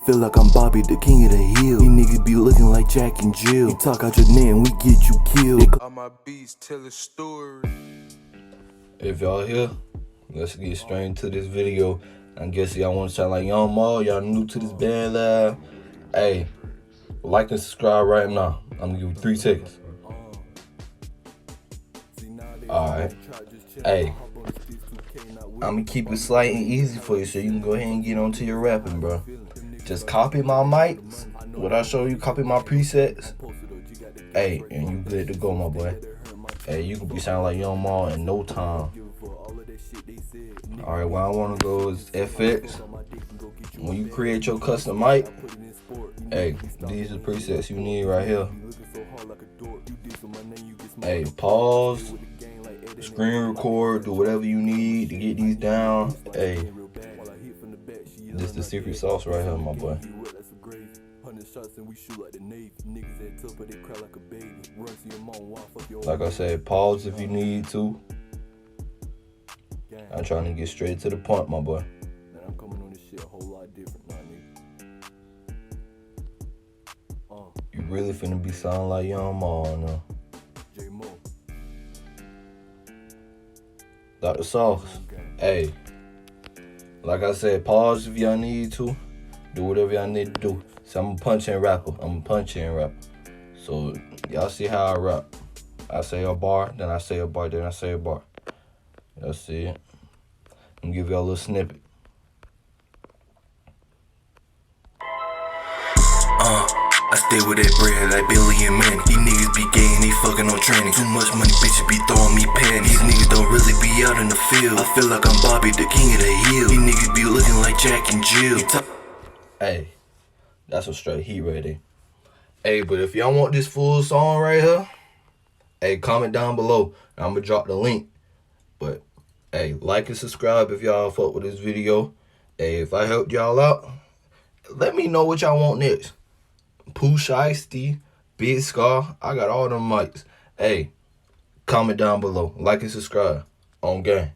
Feel like I'm Bobby, the king of the hill. These niggas be looking like Jack and Jill. You talk out your name, we get you killed. All my beats tell a story. If y'all here, let's get straight into this video. I guess y'all want to sound like Young Maul. Y'all new to this bandlab. Hey, like and subscribe right now. I'm gonna give you 3 seconds. Alright. Hey, I'm gonna keep it slight and easy for you so you can go ahead and get onto your rapping, bro. Just copy my mics. What I show you, copy my presets. Hey, and you good to go, my boy. Hey, you can be sounding like Young Maul in no time. Alright, where I want to go is FX. When you create your custom mic, hey, these are the presets you need right here. Hey, pause, screen record, do whatever you need to get these down. Hey, this is the secret sauce right here, my boy. Like I said, pause if you need to. I'm trying to get straight to the point, my boy. You really finna be sounding like Young Maul now. Dr. Sauce. Hey, like I said, pause if y'all need to. Do whatever y'all need to do. So I'm a punch-in rapper. So y'all see how I rap. I say a bar, then I say a bar, then I say a bar. Y'all see it? I'm gonna give y'all a little snippet. I stay with that bread like Billy and Manny. These niggas be gay and they fucking on training. Too much money, bitches be throwing me panties. These niggas don't really be out in the field. I feel like I'm Bobby, the king of the hill. These niggas be looking like Jack and Jill. Hey, that's a straight heat right there. Hey, but if y'all want this full song right here, hey, comment down below. I'm gonna drop the link. But hey, like and subscribe if y'all fuck with this video. Hey, if I helped y'all out, let me know what y'all want next. Pooh Shiesty, Big Scar, I got all them mics. Hey, comment down below. Like and subscribe. On game.